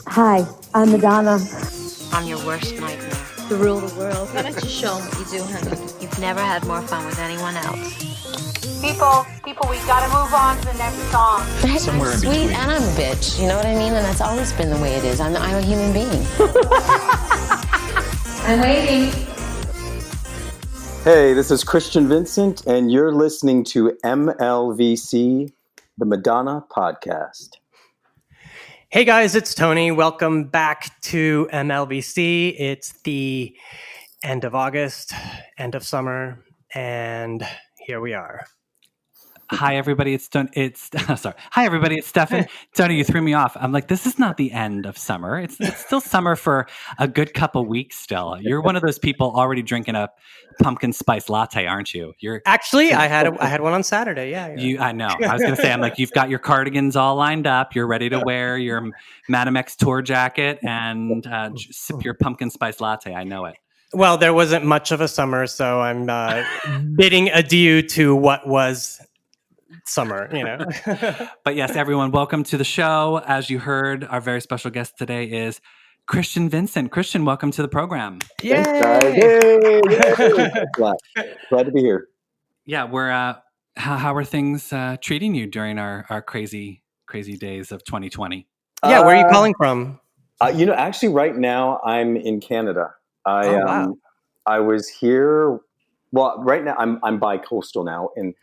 Hi, I'm Madonna. I'm your worst nightmare. To rule the world. Why don't you show them what you do, honey? You've never had more fun with anyone else. People, we gotta move on to the next song. I'm sweet and I'm a bitch, you know what I mean? And that's always been the way it is. I'm a human being. I'm waiting. Hey, this is Christian Vincent, and you're listening to MLVC, the Madonna podcast. Hey guys, it's Tony. Welcome back to MLVC. It's the end of August, end of summer, and here we are. Hi everybody, it's sorry. Hi everybody, it's Stefan. Tony, you threw me off. I'm like, this is not the end of summer. It's still summer for a good couple weeks still. You're one of those people already drinking a pumpkin spice latte, aren't you? Actually, I had one on Saturday. Yeah. I know. I was going to say, I'm like, you've got your cardigans all lined up. You're ready to wear your Madame X tour jacket and sip your pumpkin spice latte. I know it. Well, there wasn't much of a summer, so I'm bidding adieu to what was summer, you know. But yes, everyone, welcome to the show. As you heard, our very special guest today is Christian Vincent. Christian, welcome to the program. Yay! Yay! Glad to be here. Yeah, we're how are things treating you during our crazy days of 2020? Yeah, where are you calling from? Actually, right now I'm in Canada. Wow. I was here. Well, right now I'm bi-coastal now, and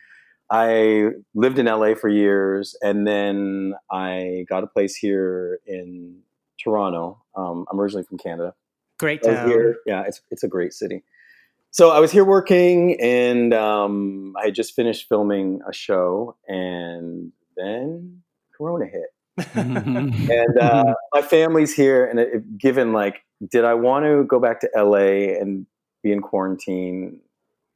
I lived in LA for years, and then I got a place here in Toronto. I'm originally from Canada. Great town. Yeah, it's a great city. So I was here working, and I had just finished filming a show, and then Corona hit. And my family's here, and given did I want to go back to LA and be in quarantine?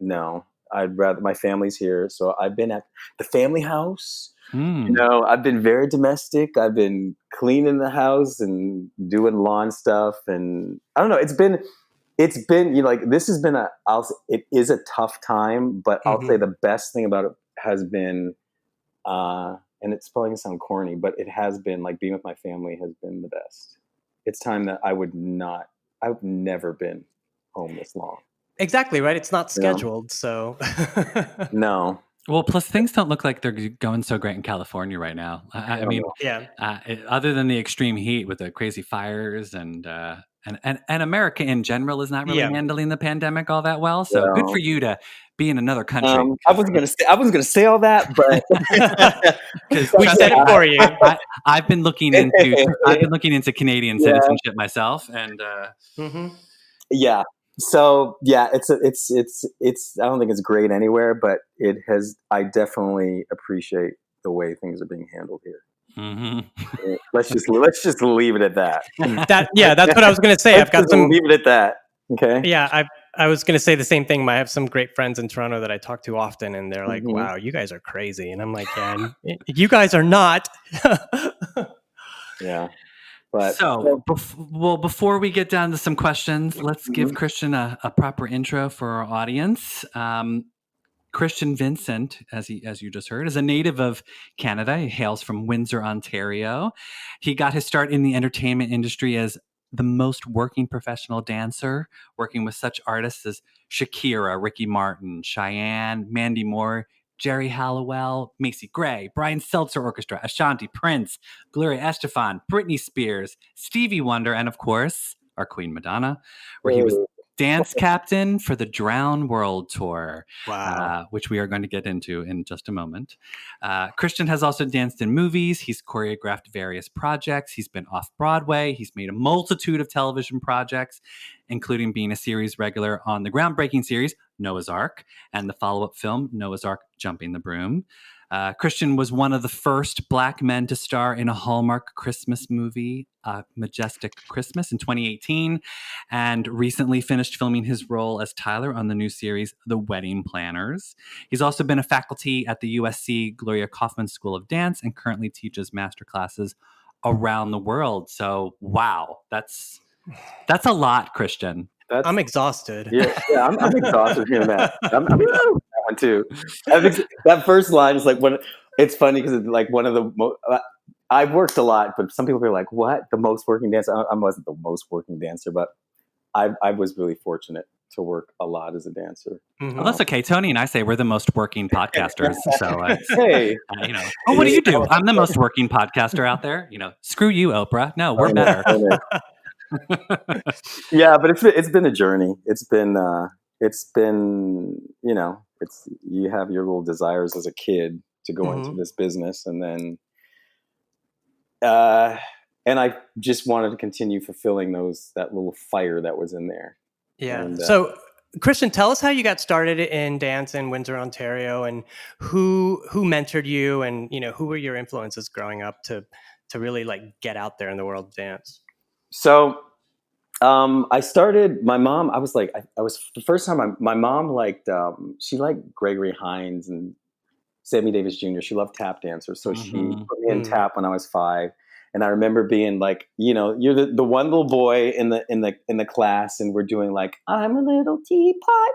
No. I'd rather, my family's here. So I've been at the family house. I've been very domestic. I've been cleaning the house and doing lawn stuff. And I don't know, it's been, this has been it is a tough time, but I'll say the best thing about it has been, and it's probably gonna sound corny, but it has been being with my family has been the best. It's time that I've never been home this long. Exactly, right? It's not scheduled, so. No. Well, plus things don't look like they're going so great in California right now. I mean, yeah. Other than the extreme heat with the crazy fires and America in general is not really handling the pandemic all that well. So good for you to be in another country. I wasn't gonna say all that, but we said it for you. I've been looking into Canadian citizenship myself, and yeah. So yeah, it's I don't think it's great anywhere, but I definitely appreciate the way things are being handled here. Mm-hmm. Let's just leave it at that. That's what I was going to say. I've got some. Leave it at that. Okay. Yeah, I was going to say the same thing. I have some great friends in Toronto that I talk to often, and they're like, "Wow, you guys are crazy," and I'm like, "Yeah, you guys are not." Yeah. But, before we get down to some questions, let's give Christian a proper intro for our audience. Christian Vincent, as you just heard, is a native of Canada. He hails from Windsor, Ontario. He got his start in the entertainment industry as the most working professional dancer, working with such artists as Shakira, Ricky Martin, Cheyenne, Mandy Moore, Jerry Halliwell, Macy Gray, Brian Seltzer Orchestra, Ashanti, Prince, Gloria Estefan, Britney Spears, Stevie Wonder, and of course, our Queen Madonna, where he was dance captain for the Drown World Tour, which we are going to get into in just a moment. Christian has also danced in movies. He's choreographed various projects. He's been off-Broadway. He's made a multitude of television projects, including being a series regular on the groundbreaking series Noah's Ark and the follow-up film Noah's Ark Jumping the Broom. Christian was one of the first Black men to star in a Hallmark Christmas movie, Majestic Christmas, in 2018, and recently finished filming his role as Tyler on the new series The Wedding Planners. He's also been a faculty at the USC Gloria Kaufman School of Dance and currently teaches masterclasses around the world. So, wow, that's a lot, Christian. I'm exhausted. Yeah, I'm exhausted hearing that. one too. I think that first line is like when it's funny because it's like one of the. I've worked a lot, but some people are like, "What? The most working dancer?" I wasn't the most working dancer, but I was really fortunate to work a lot as a dancer. Well, that's okay. Tony and I say we're the most working podcasters. So, hey, oh, what do you do? I'm the most working podcaster out there. Screw you, Oprah. No, we're better. Yeah, but it's been a journey. It's been you have your little desires as a kid to go into this business, and then and I just wanted to continue fulfilling that little fire that was in there. Yeah. And, so, Christian, tell us how you got started in dance in Windsor, Ontario, and who mentored you, and who were your influences growing up to really like get out there in the world of dance. So, I started. My mom. I was like, I was the first time. My mom liked. She liked Gregory Hines and Sammy Davis Jr. She loved tap dancers, so she put me in tap when I was 5. And I remember being like, you're the one little boy in the class, and we're doing like, I'm a little teapot.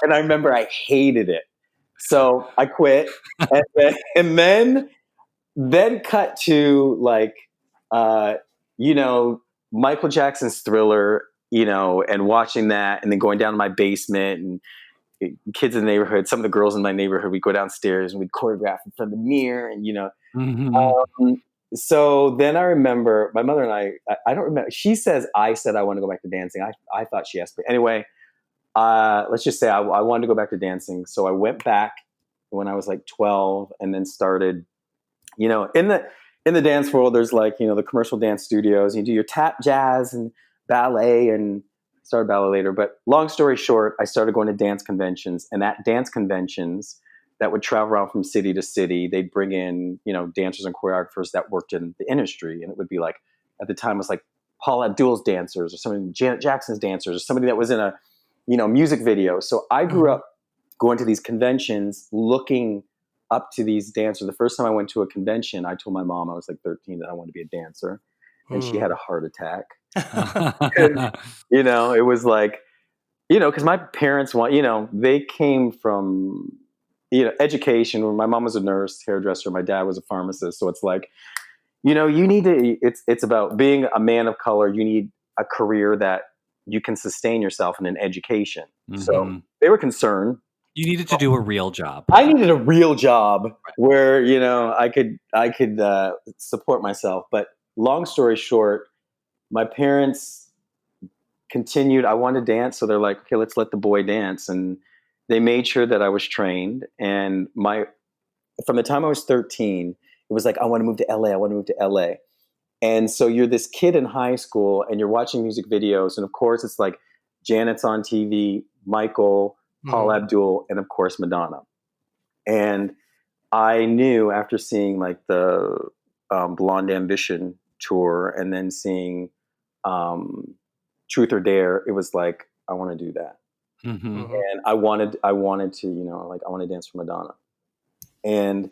And I remember I hated it, so I quit. And then cut to like, Michael Jackson's Thriller, and watching that, and then going down to my basement and. Kids in the neighborhood, some of the girls in my neighborhood, we'd go downstairs and we'd choreograph in front of the mirror, and so then I remember my mother and I don't remember. She says I said I want to go back to dancing. I thought she asked me anyway. Let's just say I wanted to go back to dancing, so I went back when I was like 12, and then started. In the dance world, there's like the commercial dance studios. You do your tap, jazz, and ballet, and started ballet later, but long story short, I started going to dance conventions, and at dance conventions that would travel around from city to city, they'd bring in, dancers and choreographers that worked in the industry. And it would be like, at the time it was like Paula Abdul's dancers, or somebody, Janet Jackson's dancers, or somebody that was in a, music video. So I grew up going to these conventions, looking up to these dancers. The first time I went to a convention, I told my mom, I was like 13, that I wanted to be a dancer. And she had a heart attack. It was like, because my parents they came from, education, where my mom was a nurse, hairdresser, my dad was a pharmacist. So it's like, you need to, it's about being a man of color. You need a career that you can sustain yourself in an education. So they were concerned. You needed to do a real job. I needed a real job where, I could support myself. But long story short, my parents continued. I wanted to dance, so they're like, okay, let's let the boy dance. And they made sure that I was trained. And from the time I was 13, it was like, I want to move to LA. I want to move to LA. And so you're this kid in high school, and you're watching music videos. And of course, it's like Janet's on TV, Michael, Paula Abdul, and of course, Madonna. And I knew after seeing like the Blonde Ambition tour, and then seeing Truth or Dare, it was like, I want to do that. And I wanted to, I want to dance for Madonna. And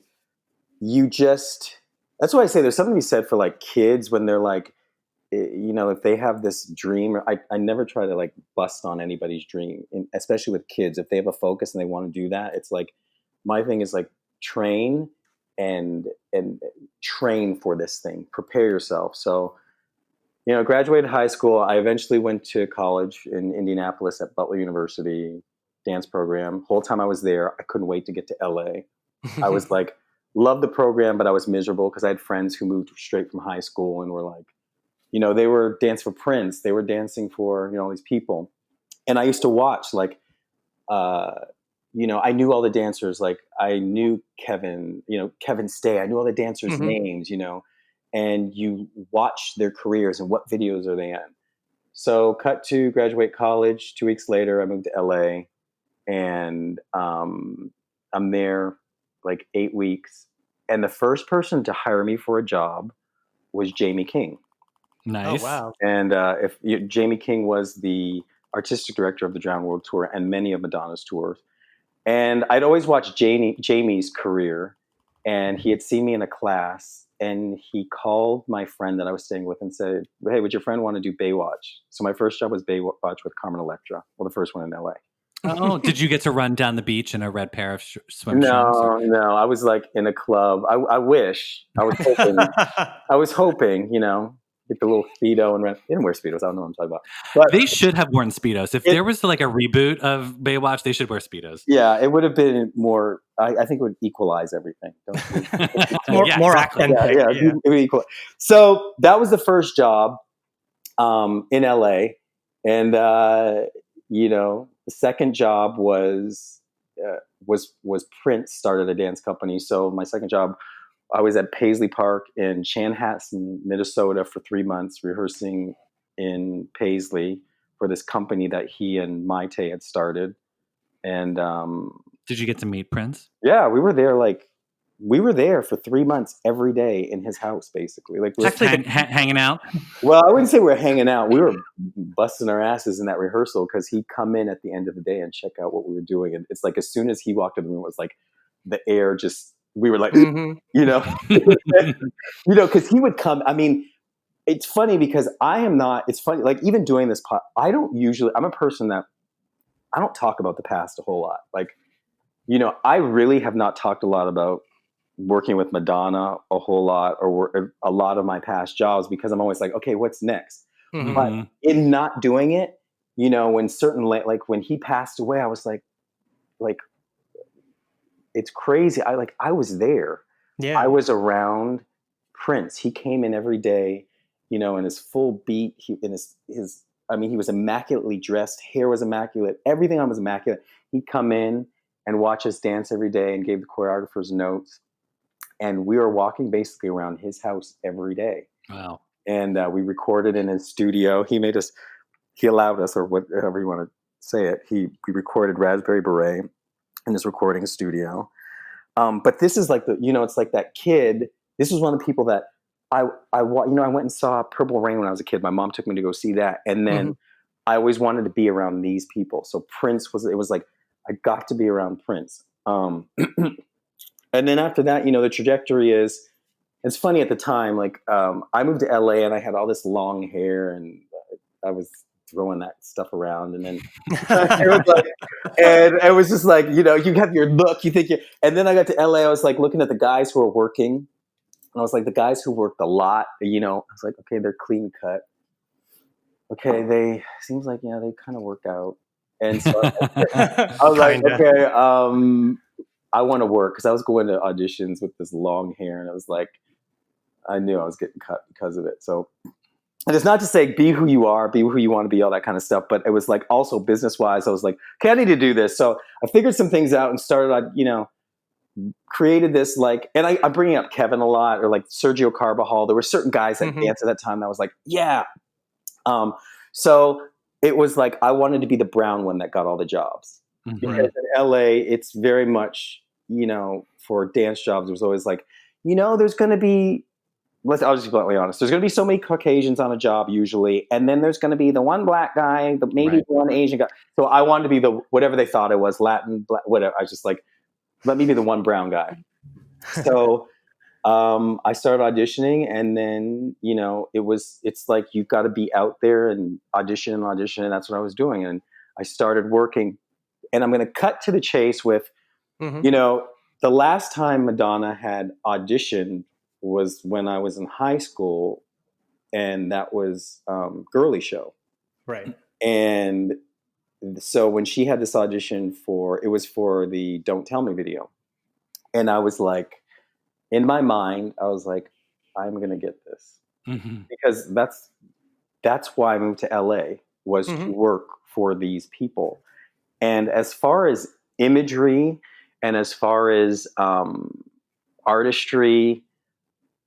that's why I say there's something to be said for like kids when they're like, if they have this dream. I never try to like bust on anybody's dream, especially with kids. If they have a focus and they want to do that, it's like, my thing is like, train and train for this thing, prepare yourself. So, graduated high school. I eventually went to college in Indianapolis at Butler University, dance program. Whole time I was there, I couldn't wait to get to LA. I was like, loved the program, but I was miserable because I had friends who moved straight from high school and were like, they were dancing for Prince. They were dancing for, all these people. And I used to watch like, I knew all the dancers. Like I knew Kevin Stay. I knew all the dancers' names, and you watch their careers and what videos are they in. So cut to graduate college. 2 weeks later, I moved to LA, and I'm there like 8 weeks. And the first person to hire me for a job was Jamie King. Nice. Oh, wow. And Jamie King was the artistic director of the Drowned World Tour and many of Madonna's tours. And I'd always watched Jamie's career, and he had seen me in a class, and he called my friend that I was staying with and said, hey, would your friend want to do Baywatch? So my first job was Baywatch with Carmen Electra. Well, the first one in LA. Oh, did you get to run down the beach in a red pair of swim trunks? No. I was like in a club. I wish. I was hoping. Get the little Speedo and run. They didn't wear Speedos. I don't know what I'm talking about. But They should have worn Speedos. If there was like a reboot of Baywatch, they should wear Speedos. Yeah, it would have been more. I think it would equalize everything. more authentic. Yeah. It would equal. So that was the first job in LA, and the second job was Prince started a dance company. So my second job, I was at Paisley Park in Chanhassen, Minnesota for 3 months, rehearsing in Paisley for this company that he and Maite had started. And did you get to meet Prince? Yeah, we were there for 3 months every day in his house, basically. Like just hanging out. Well, I wouldn't say we were hanging out. We were busting our asses in that rehearsal because he'd come in at the end of the day and check out what we were doing. And it's like as soon as he walked in the room, it was like the air just. We were like, because he would come. I mean, it's funny because it's funny, like even doing this, I'm a person that I don't talk about the past a whole lot. Like, I really have not talked a lot about working with Madonna a whole lot or a lot of my past jobs because I'm always like, okay, what's next? Mm-hmm. But in not doing it, when like when he passed away, I was like, it's crazy. I was there. Yeah. I was around Prince. He came in every day, in his full beat. He was immaculately dressed. Hair was immaculate. Everything on was immaculate. He'd come in and watch us dance every day and gave the choreographers notes. And we were walking basically around his house every day. Wow. And we recorded in his studio. He allowed us, or whatever you want to say it. We recorded Raspberry Beret in his recording studio. But this is like it's like that kid. This was one of the people that I went and saw Purple Rain when I was a kid. My mom took me to go see that. And then I always wanted to be around these people. So Prince it was like, I got to be around Prince. And then after that, the trajectory is, it's funny at the time, like I moved to LA and I had all this long hair and I was throwing that stuff around, and then it was just like, you have your look, you think and then I got to LA, I was like looking at the guys who were working, and I was like, the guys who worked a lot, I was like, okay, they're clean cut. Okay, they seems like, they kind of work out. And so I was like, okay, I want to work, because I was going to auditions with this long hair, and it was like, I knew I was getting cut because of it. So, and it's not to say be who you are, be who you want to be, all that kind of stuff. But it was like also business wise, I was like, okay, I need to do this. So I figured some things out and started, created this and I'm bringing up Kevin a lot, or like Sergio Carbajal. There were certain guys that danced at that time that I was like, yeah. So it was like, I wanted to be the brown one that got all the jobs. Mm-hmm. Because in LA, it's very much, for dance jobs, it was always like, there's going to be, I'll just be bluntly honest. There's going to be so many Caucasians on a job usually, and then there's going to be the one black guy, maybe one Asian guy. So I wanted to be the whatever they thought I was, Latin, black, whatever. I was just like, let me be the one brown guy. So I started auditioning, and then it's like you've got to be out there and audition, and that's what I was doing. And I started working, and I'm going to cut to the chase with, the last time Madonna had auditioned was when I was in high school, and that was Girly Show. Right. And so when she had this audition it was for the Don't Tell Me video. And I was like, in my mind, I was like, I'm going to get this. Mm-hmm. Because that's why I moved to LA, was to work for these people. And as far as imagery and as far as artistry,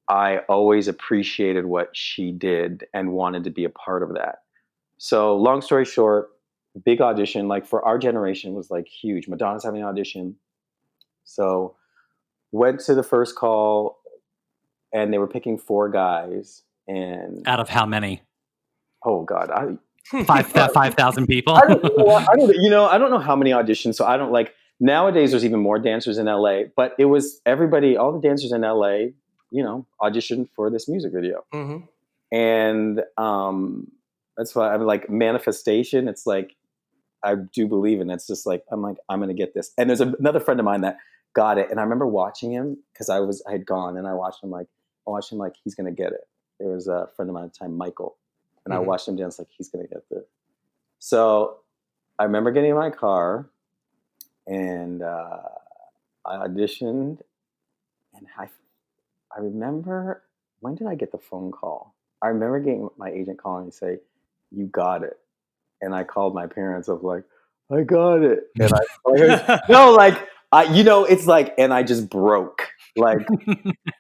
I always appreciated what she did and wanted to be a part of that. So long story short, big audition, like for our generation, was like huge. Madonna's having an audition. So went to the first call, and they were picking 4 guys. And out of how many? Oh God, 5,000 people. I don't know how many auditions. So I don't like, nowadays there's even more dancers in LA, but it was everybody, all the dancers in LA, auditioned for this music video. Mm-hmm. And that's why I'm like, manifestation. It's like, I do believe in. It's just like, I'm going to get this. And there's another friend of mine that got it. And I remember watching him because I had gone and I watched him like, he's going to get it. There was a friend of mine at the time, Michael. And I watched him dance like, he's going to get this. So I remember getting in my car and I auditioned. And I remember, when did I get the phone call? I remember getting my agent calling and say, you got it. And I called my parents of like, I got it. And it's like, and I just broke. Like,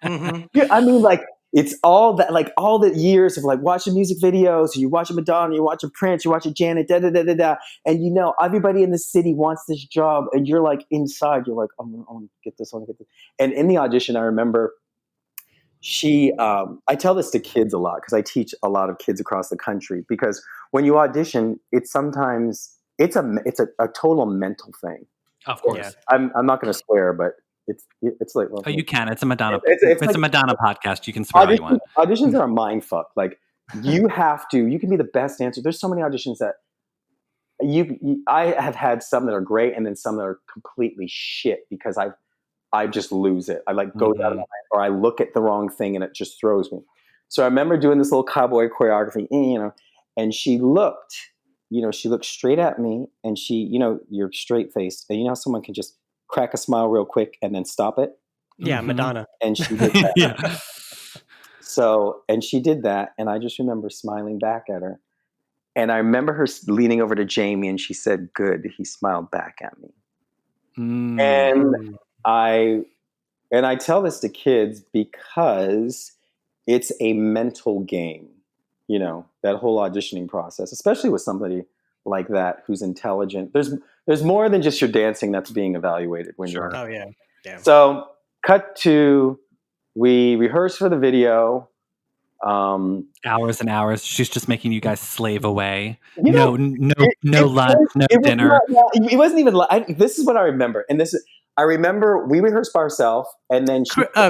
yeah, I mean, like, it's all that, like all the years of like watching music videos, you're watching Madonna, you're watching Prince, you're watching Janet, and everybody in the city wants this job, and you're like inside, you're like, I want to get this, And in the audition, I remember I tell this to kids a lot because I teach a lot of kids across the country. Because when you audition, it's a total mental thing. Of course, Yeah. I'm not going to swear, but it's like, well, oh, you can. It's a Madonna. It's like, a Madonna podcast. You can swear all you want. Auditions are a mind fuck. Like you can be the best dancer. There's so many auditions that I have had some that are great and then some that are completely shit because I just lose it. I like go down or I look at the wrong thing and it just throws me. So I remember doing this little cowboy choreography, and she looked straight at me, and you're straight faced, and how someone can just crack a smile real quick and then stop it. Yeah, Madonna. And she did that. Yeah. So, and she did that, and I just remember smiling back at her. And I remember her leaning over to Jamie, and she said, "Good." He smiled back at me. And I tell this to kids because it's a mental game, that whole auditioning process, especially with somebody like that who's intelligent. There's more than just your dancing that's being evaluated when you're. Oh yeah. So cut to, we rehearsed for the video. Hours and hours. She's just making you guys slave away. No lunch, no dinner. It wasn't even. This is what I remember, and I remember we rehearsed by ourselves, and then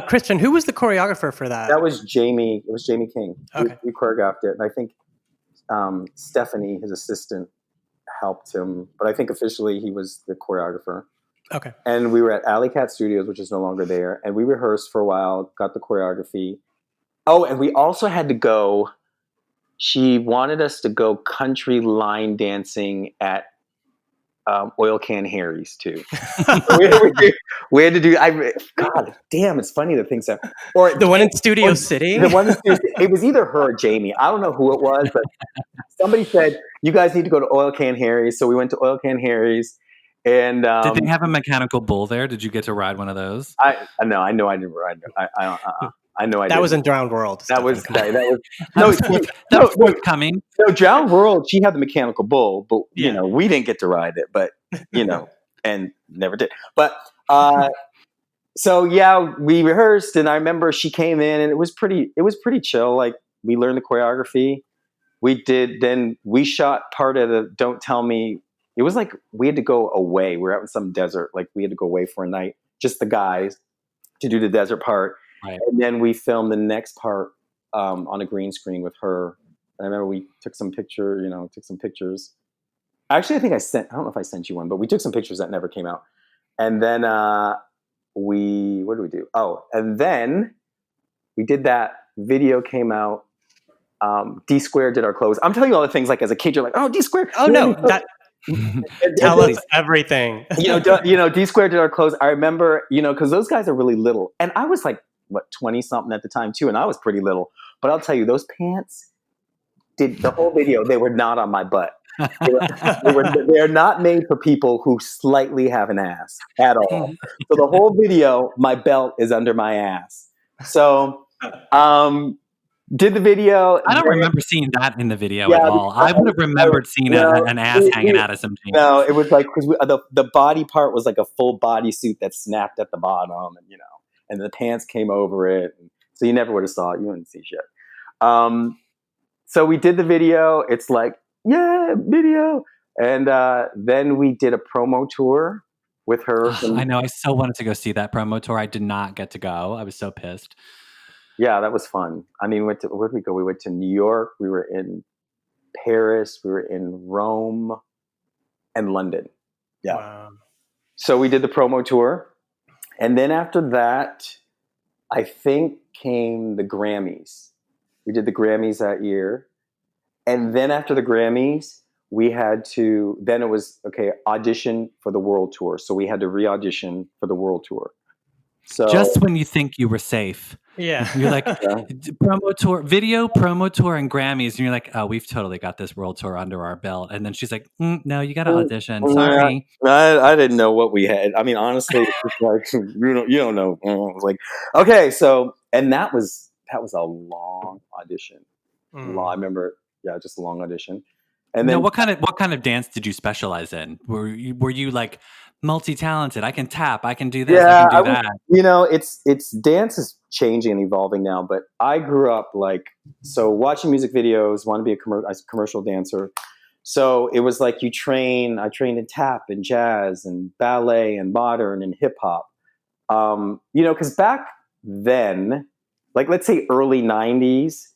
Christian, who was the choreographer for that? That was Jamie. It was Jamie King. Okay. We choreographed it, and I think Stephanie, his assistant, helped him, but I think officially he was the choreographer. Okay. And we were at Alley Cat Studios, which is no longer there, and we rehearsed for a while, got the choreography. Oh, and we also had to go. She wanted us to go country line dancing at Oil Can Harry's too. we had to do. God damn, it's funny the things that. Or the one in Studio City. The one in Studio City. It was either her or Jamie. I don't know who it was, but somebody said you guys need to go to Oil Can Harry's. So we went to Oil Can Harry's. And did they have a mechanical bull there? Did you get to ride one of those? I know I didn't ride. I know I did. That was in Drowned World. That was coming. No, Drowned World. She had the mechanical bull, but we didn't get to ride it. But and never did. But so yeah, we rehearsed, and I remember she came in, and it was pretty chill. Like we learned the choreography. Then we shot part of the Don't Tell Me. It was like we had to go away. We were out in some desert. Like we had to go away for a night, just the guys, to do the desert part. Right. And then we filmed the next part on a green screen with her. And I remember we took some pictures. Actually, I think I don't know if I sent you one, but we took some pictures that never came out. And then what did we do? Oh, and then we did that. Video came out. D Square did our clothes. I'm telling you all the things like as a kid, you're like, oh, D Square. Oh, no. Tell us everything. D Square did our clothes. I remember, because those guys are really little. And I was like, 20 something at the time too. And I was pretty little. But I'll tell you, those pants did the whole video. They were not on my butt. They're not made for people who slightly have an ass at all. So the whole video, my belt is under my ass. So, did the video. I don't remember seeing that in the video at all. I would have remembered seeing an ass hanging out of some jeans. No, it was like, because the body part was like a full bodysuit that snapped at the bottom, and the pants came over it. So you never would have saw it. You wouldn't see shit. So we did the video. It's like, yeah, video. And then we did a promo tour with her. I know. I so wanted to go see that promo tour. I did not get to go. I was so pissed. Yeah, that was fun. I mean, where did we go? We went to New York. We were in Paris. We were in Rome. and London. Yeah. Wow. So we did the promo tour. And then after that, I think came the Grammys. We did the Grammys that year. And then after the Grammys, we had to, then it was, okay, audition for the world tour. So we had to re-audition for the world tour. So Just when you think you were safe. Yeah. You're like, promo tour, video, promo tour, and Grammys. And you're like, oh, we've totally got this world tour under our belt. And then she's like, no, you got to audition. Sorry. I didn't know what we had. I mean, honestly, it's like, you don't know. I was like, okay, so, and that was a long audition. I remember, just a long audition. And then, what kind of dance did you specialize in? Were you like multi-talented? I can tap, I can do this, I can do that. You know, it's dance is changing and evolving now. But I grew up watching music videos, wanted to be a commercial dancer. So it was like I trained in tap and jazz and ballet and modern and hip hop. Because back then, like let's say early 90s,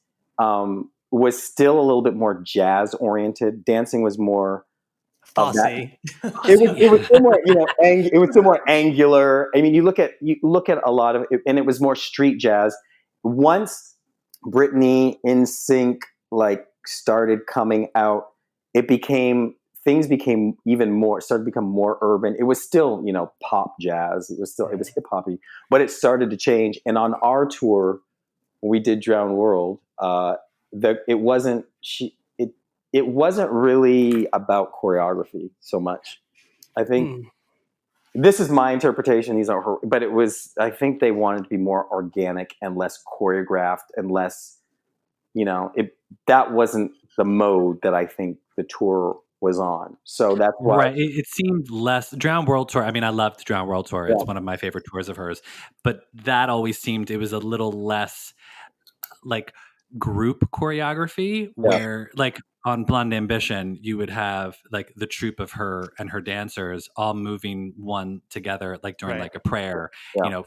was still a little bit more jazz oriented. Dancing was more Fussy. It was still more, it was still more angular. I mean, you look at a lot of it, and it was more street jazz. Once Britney, NSYNC started coming out, things became even more, started to become more urban. It was still, pop jazz. It was hip hoppy, but it started to change. And on our tour, when we did Drowned World, it wasn't really about choreography so much. I think this is my interpretation. These are her, but it was. I think they wanted to be more organic and less choreographed and less. That wasn't the mode that I think the tour was on. So that's why. Right. It seemed less Drowned World Tour. I mean, I loved Drowned World Tour. It's one of my favorite tours of hers. But that always seemed it was a little less like group choreography where on Blonde Ambition you would have like the troupe of her and her dancers all moving one together during a prayer,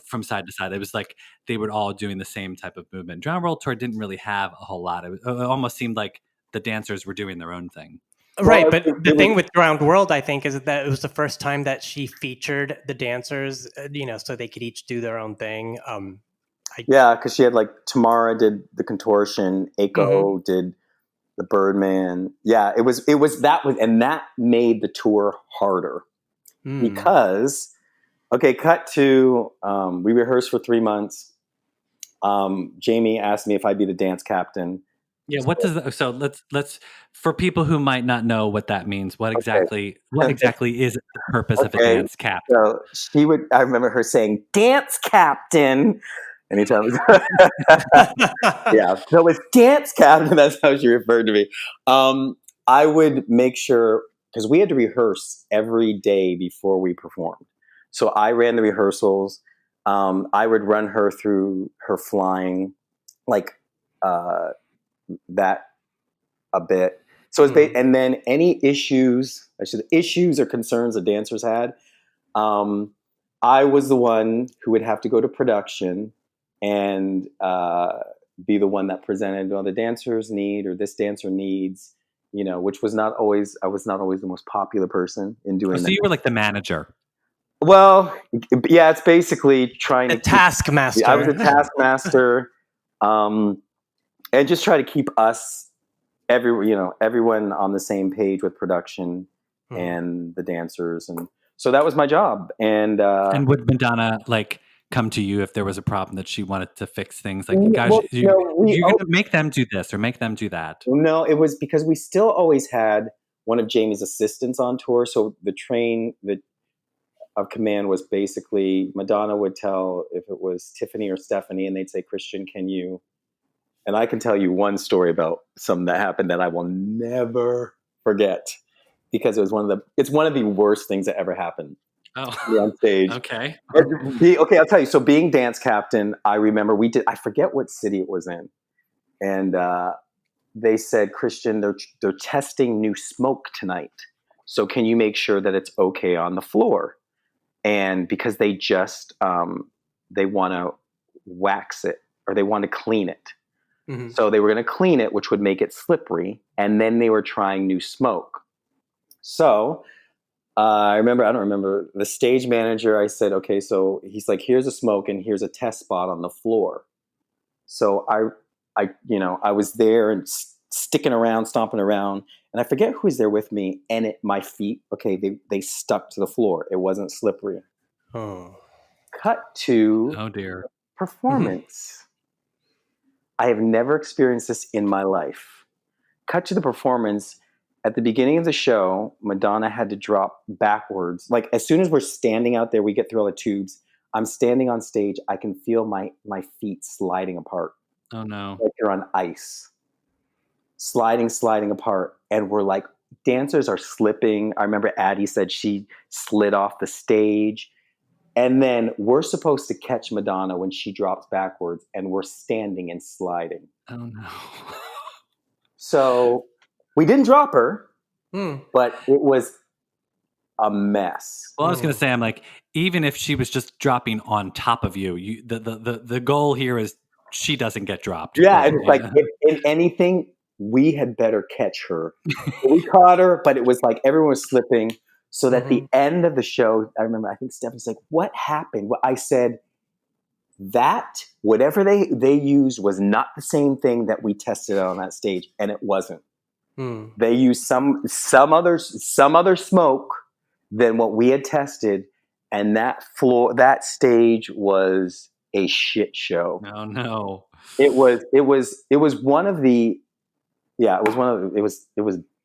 from side to side. It was like they were all doing the same type of movement. Drowned World Tour didn't really have a whole lot. It almost seemed like the dancers were doing their own thing. Right, but the thing with Drowned World, I think, is that it was the first time that she featured the dancers, so they could each do their own thing. Because she had Tamara did the contortion, Aiko did the Birdman. Yeah, it was and that made the tour harder because, cut to, we rehearsed for 3 months. Jamie asked me if I'd be the dance captain. Yeah, what does that, so let's for people who might not know what that means, what exactly is the purpose of a dance captain? So I remember her saying, "Dance captain." Anytime. Yeah. So it's dance captain. That's how she referred to me. I would make sure, because we had to rehearse every day before we performed. So I ran the rehearsals. I would run her through her flying, that a bit. So it's and then any issues or concerns the dancers had, I was the one who would have to go to production and be the one that presented the dancers need or this dancer needs, which was not always, I was not always the most popular person in doing that. So you were like the manager. Well, yeah, it's basically trying to taskmaster. I was a taskmaster, and just try to keep us, everyone on the same page with production and the dancers, and so that was my job. And would Madonna come to you if there was a problem that she wanted to fix things? Guys, you're going to make them do this or make them do that? No, it was because we still always had one of Jamie's assistants on tour. So the train of command was basically Madonna would tell if it was Tiffany or Stephanie, and they'd say, "Christian, can you?" And I can tell you one story about something that happened that I will never forget, because it's one of the worst things that ever happened. On stage. Okay. Okay, I'll tell you. So being dance captain, I remember I forget what city it was in. And they said, "Christian, they're testing new smoke tonight. So can you make sure that it's okay on the floor?" And because they just, they want to wax it or they want to clean it. So they were going to clean it, which would make it slippery. And then they were trying new smoke. So I don't remember the stage manager. I said, okay, so he's like, here's a smoke and here's a test spot on the floor. So I was there and sticking around, stomping around, and I forget who was there with me. And my feet, okay, they stuck to the floor. It wasn't slippery. Oh. Cut to Oh dear. performance. I have never experienced this in my life. Cut to the performance. At the beginning of the show, Madonna had to drop backwards. Like as soon as we're standing out there, we get through all the tubes. I'm standing on stage. I can feel my feet sliding apart. Oh no. Like you're on ice. Sliding apart. And we're like, dancers are slipping. I remember Addie said she slid off the stage. And then we're supposed to catch Madonna when she drops backwards, and we're standing and sliding. Oh no. So we didn't drop her, but it was a mess. Well, I was going to say, I'm like, even if she was just dropping on top of you, the goal here is she doesn't get dropped. Yeah, it's like if anything, we had better catch her. We caught her, but it was like everyone was slipping. So that the end of the show, I remember, I think Stephanie's like, what happened? Well, I said, that, whatever they used was not the same thing that we tested on that stage, and it wasn't. They used some other smoke than what we had tested, and that stage was a shit show. Oh no. It was one of the it was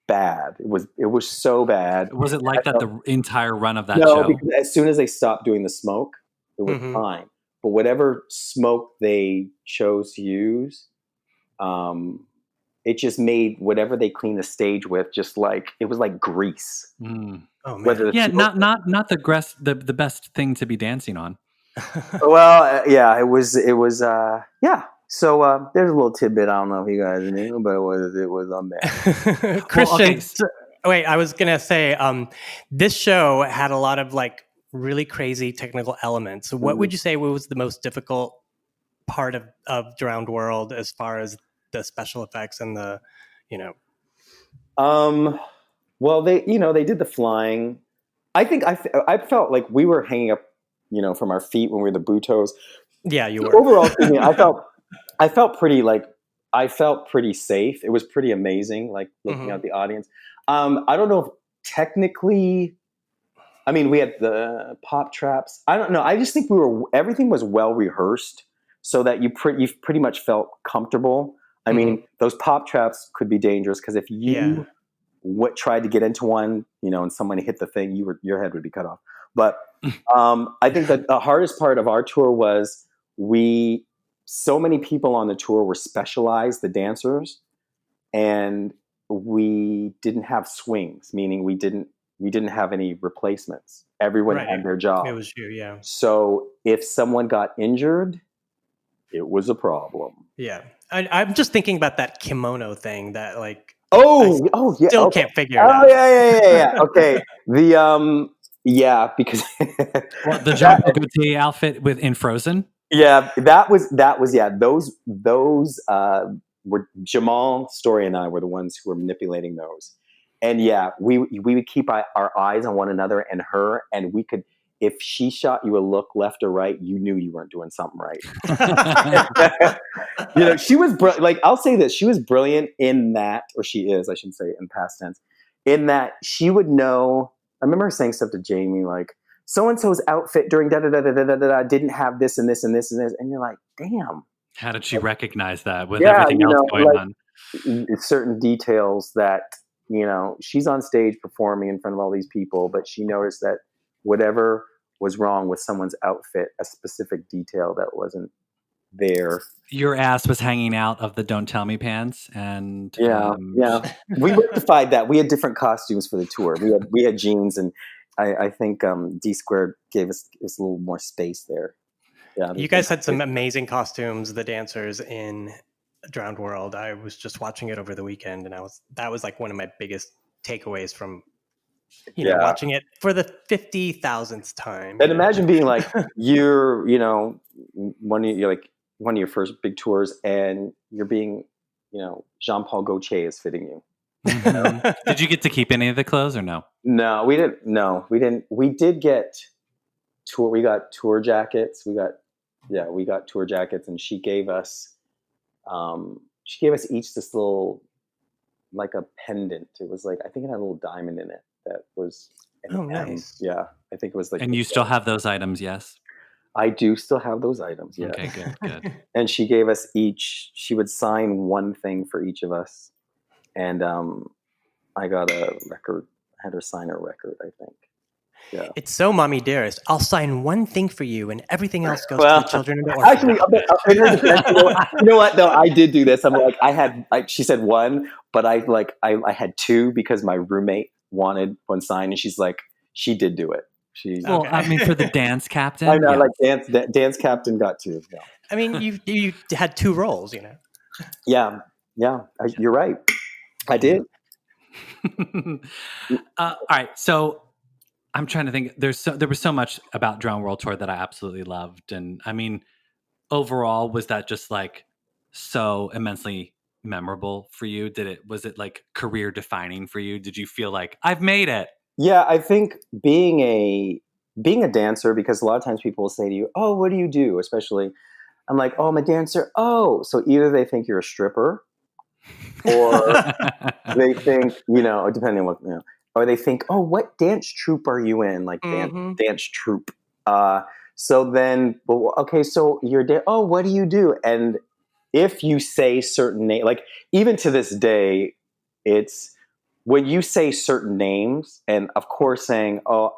bad. It was so bad. Was it like that the entire run of that no, show? because as soon as they stopped doing the smoke, it was fine. But whatever smoke they chose to use, it just made whatever they cleaned the stage with just like it was like grease. Oh man! Yeah, not the best thing to be dancing on. Well, yeah, it was yeah. So there's a little tidbit. I don't know if you guys knew, but it was on there. Christian, wait, I was gonna say, this show had a lot of like really crazy technical elements. So what would you say was the most difficult part of Drowned World as far as the special effects and the, Well, they did the flying. I think I felt like we were hanging up, from our feet when we were the Butos. Yeah, you were. Overall, I felt pretty safe. It was pretty amazing, like looking at the audience. I don't know if technically, I mean, we had the pop traps. I don't know. I just think everything was well rehearsed so that you pretty much felt comfortable. I mean, those pop traps could be dangerous because if you tried to get into one, and someone hit the thing, your head would be cut off. But I think that the hardest part of our tour was so many people on the tour were specialized, the dancers, and we didn't have swings, meaning we didn't have any replacements. Everyone had their job. It was you, yeah. So if someone got injured, it was a problem. Yeah. I'm just thinking about that kimono thing that like yeah. Still okay. can't figure it out. Yeah. Okay. Because the Jean Gaultier outfit in Frozen. Yeah, that was those were Jamal, Story, and I were the ones who were manipulating those. And yeah, we would keep our eyes on one another and her, and we could, if she shot you a look left or right, you knew you weren't doing something right. She was like, I'll say this, she was brilliant in that, or she is, I should say in past tense, in that she would know. I remember her saying stuff to Jamie like, so-and-so's outfit during da-da-da-da-da-da didn't have this and this and this and this. And you're like, damn. How did she recognize that with everything else going on? Certain details that, she's on stage performing in front of all these people, but she noticed that whatever was wrong with someone's outfit, a specific detail that wasn't there. Your ass was hanging out of the Don't Tell Me pants. And yeah. We rectified that. We had different costumes for the tour. We had jeans, and I think D Squared gave us a little more space there. Yeah, you guys had some amazing costumes, the dancers in Drowned World. I was just watching it over the weekend, and that was like one of my biggest takeaways from watching it for the 50,000th time. And imagine being like you're one of your first big tours, and you're being Jean-Paul Gaultier is fitting you. Did you get to keep any of the clothes or no? No, we didn't. No, we didn't. We did get tour. We got tour jackets. We got tour jackets, and she gave us each this little, like a pendant. It was like, I think it had a little diamond in it that was. Nice. Yeah, I think it was like. And you still have those items, yes? I do still have those items. Yeah. Okay, good. And she gave us each. She would sign one thing for each of us, and I got a record. I had her sign a record, I think. Yeah. It's so mommy dearest. I'll sign one thing for you, and everything else goes to the children in the orphanage. Actually, you know what? No, I did do this. I'm like, she said one, but I had two because my roommate wanted one signed, and she's like, she did do it. Well, I mean, for the dance captain, I know, like dance captain got two. Yeah. I mean, you had two roles, you know. Yeah, you're right. I did. All right, so I'm trying to think. There was so much about Drown World Tour that I absolutely loved, and I mean, overall, was that just like so immensely memorable for you? Was it like career defining for you? Did you feel like I've made it? Yeah, I think being a dancer, because a lot of times people will say to you, "Oh, what do you do?" Especially, I'm like, "Oh, I'm a dancer." Oh, so either they think you're a stripper, or they think, depending on what, or they think, "Oh, what dance troupe are you in?" Like dance troupe. So then, well, okay, so oh, what do you do? And if you say certain name, like even to this day, it's when you say certain names, and of course saying, "Oh,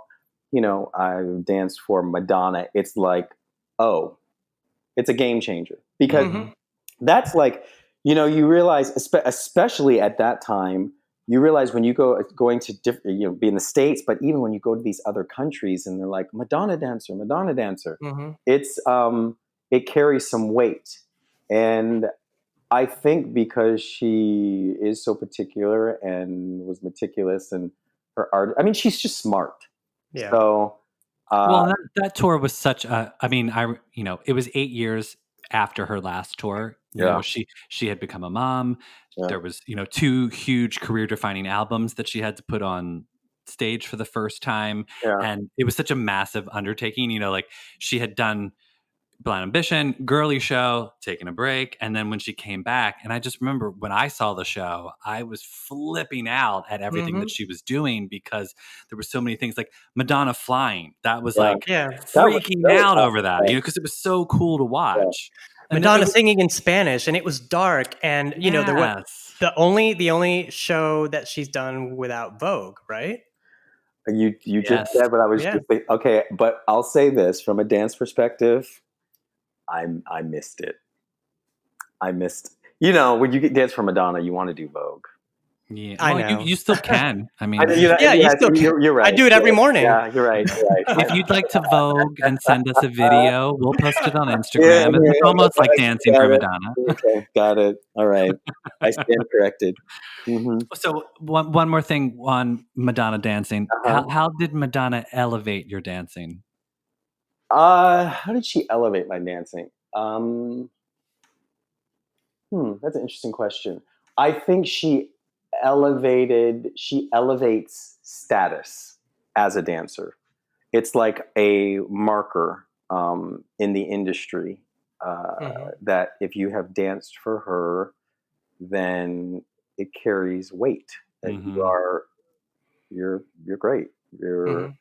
I danced for Madonna," it's like, oh, it's a game changer, because that's like, you realize, especially at that time, you realize when you going to different, be in the States, but even when you go to these other countries and they're like, Madonna dancer, it's it carries some weight. And I think because she is so particular and was meticulous, and her art, I mean, she's just smart. Yeah. So, well, that tour was such a. I mean, it was 8 years after her last tour. You know, she had become a mom. Yeah. There was, 2 huge career defining albums that she had to put on stage for the first time, and it was such a massive undertaking. Like she had done Blind Ambition, Girly Show, taking a break. And then when she came back, and I just remember when I saw the show, I was flipping out at everything that she was doing, because there were so many things like Madonna flying. That was freaking out over that, because it was so cool to watch. And Madonna singing in Spanish, and it was dark. And, there was the only show that she's done without Vogue, right? You just said what I was just thinking. Okay, but I'll say this from a dance perspective. I missed it. When you get dance for Madonna, you want to do Vogue. Yeah, I know. You still can. I mean, you still can. You're right. I do it every morning. Yeah, you're right. If you'd like to Vogue and send us a video, we'll post it on Instagram. It's almost like dancing for Madonna. Okay, got it. All right. I stand corrected. So one more thing on Madonna dancing. How did Madonna elevate your dancing? How did she elevate my dancing? That's an interesting question. I think she elevates status as a dancer. It's like a marker in the industry that if you have danced for her, then it carries weight. That you're great. You're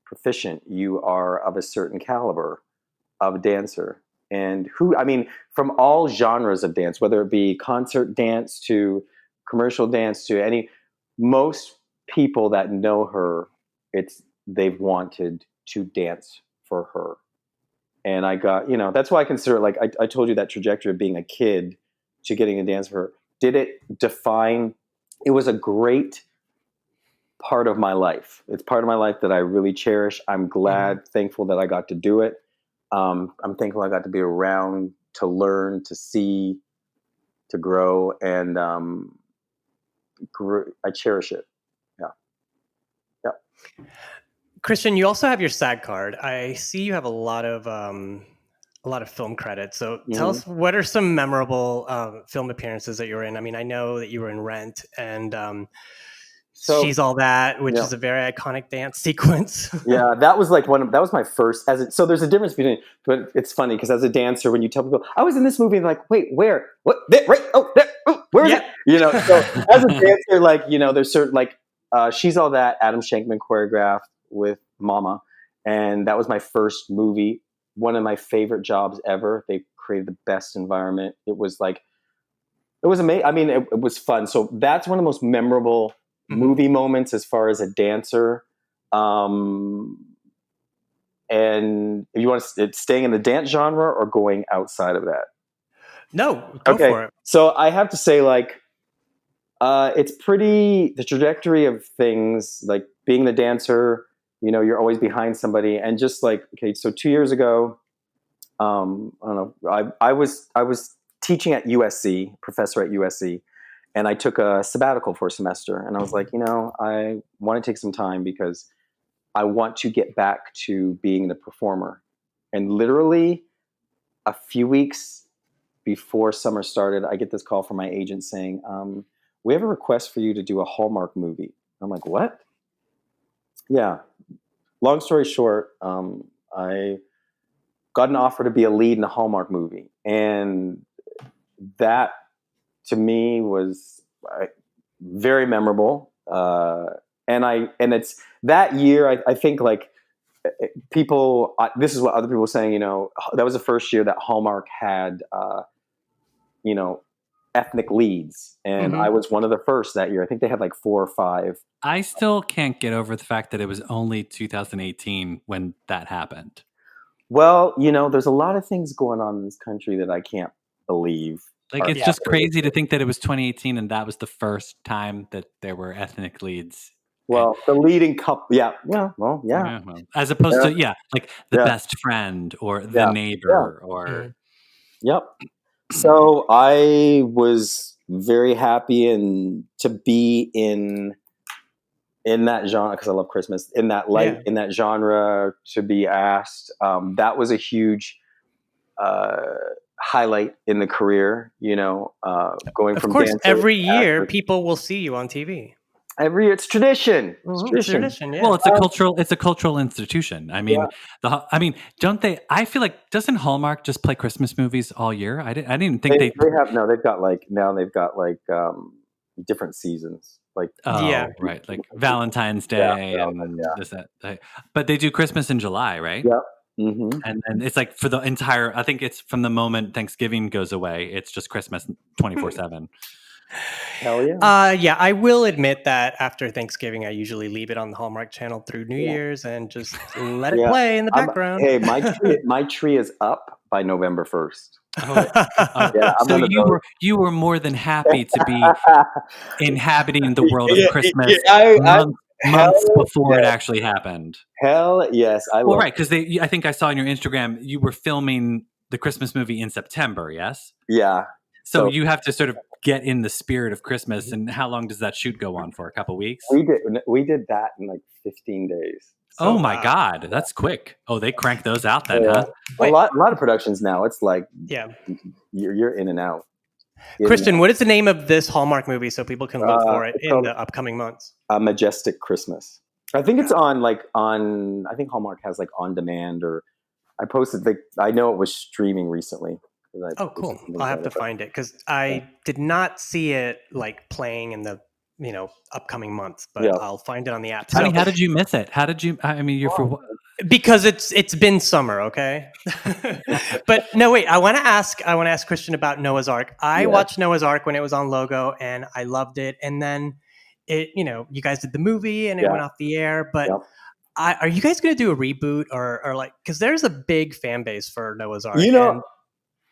proficient. You are of a certain caliber of dancer. And from all genres of dance, whether it be concert dance to commercial dance to most people that know her, they've wanted to dance for her. And I got, that's why I consider, like, I told you that trajectory of being a kid to getting a dance for her. Did it define? It was a great part of my life. It's part of my life that I really cherish. I'm glad, thankful that I got to do it. I'm thankful I got to be around to learn, to see, to grow, and I cherish it. Yeah. Christian, you also have your SAG card. I see you have a lot of a lot of film credits. So Mm-hmm. tell us, what are some memorable film appearances that you were in? I mean, I know that you were in Rent and So- She's All That, which Yeah. is a very iconic dance sequence. Yeah, that was like that was my first. So there's a difference between, but it's funny because as a dancer, when you tell people I was in this movie, they're like, wait, where? What? There, right? Oh, there. Oh, where is Yeah. it? You know. So as a dancer, like, you know, there's certain like She's All That, Adam Shankman choreographed with Mama, and that was my first movie. One of my favorite jobs ever. They created the best environment. It was amazing. I mean, it was fun. So that's one of the most memorable movie moments as far as a dancer. And if you want to, it's staying in the dance genre or going outside of that. No, go for it. So I have to say, like, it's pretty, the trajectory of things, like being the dancer, you know, you're always behind somebody. And just like, okay, so 2 years ago, I don't know, I was teaching at USC, professor at USC, and I took a sabbatical for a semester. And I was like, you know, I want to take some time because I want to get back to being the performer. And literally a few weeks before summer started, I get this call from my agent saying, we have a request for you to do a Hallmark movie. I'm like, what? Yeah. Long story short, I got an offer to be a lead in a Hallmark movie. And that, to me, was very memorable. And it's that year, I think, like, people, this is what other people were saying, you know, that was the first year that Hallmark had, you know, ethnic leads. And I was one of the first that year. I think they had like 4 or 5. I still can't get over the fact that it was only 2018 when that happened. Well, you know, there's a lot of things going on in this country that I can't believe. Like, it's just crazy to think that it was 2018 and that was the first time that there were ethnic leads. Well, the leading couple, yeah. Well, as opposed to, like the best friend or the neighbor or. Yep. So I was very happy to be in that genre, because I love Christmas, in that light, in that genre, to be asked. That was a huge highlight in the career, you know, going from course, dancer every to year actor. people will see you on TV. Every year, it's tradition. It's Tradition, yeah. Well, it's a cultural institution. I mean, don't they? I feel like, doesn't Hallmark just play Christmas movies all year? I didn't think they have. No, they've got like different seasons. Like, right, like Valentine's Day and this that. But they do Christmas in July, right? Yeah. Mm-hmm. And it's like for the entire. I think it's from the moment Thanksgiving goes away. It's just Christmas 24/7. Hell yeah. Yeah, I will admit that after Thanksgiving, I usually leave it on the Hallmark Channel through New Year's and just let it play in the background. Hey, my tree is up by November 1st. So you were more than happy to be inhabiting the world of Christmas months before it actually happened. Hell yes, Right, because I think I saw on your Instagram you were filming the Christmas movie in September. Yes. Yeah. So you have to sort of get in the spirit of Christmas. And how long does that shoot go on for? A couple weeks? We did that in like 15 days. So, oh my God, that's quick. Oh, they crank those out then, huh? A lot of productions now, it's like you're in and out. Christian, what is the name of this Hallmark movie so people can look for it in the upcoming months? Majestic Christmas. I think it's on I think Hallmark has like on demand, or I posted I know it was streaming recently. Oh, cool. I'll have to find it because I did not see it like playing in the upcoming months, but I'll find it on the app. So, how did you miss it? How did you? I mean, because it's been summer, okay. But no, wait. I want to ask Christian about Noah's Ark. I watched Noah's Ark when it was on Logo, and I loved it. And then you guys did the movie, and it went off the air. But are you guys going to do a reboot or like? Because there's a big fan base for Noah's Ark.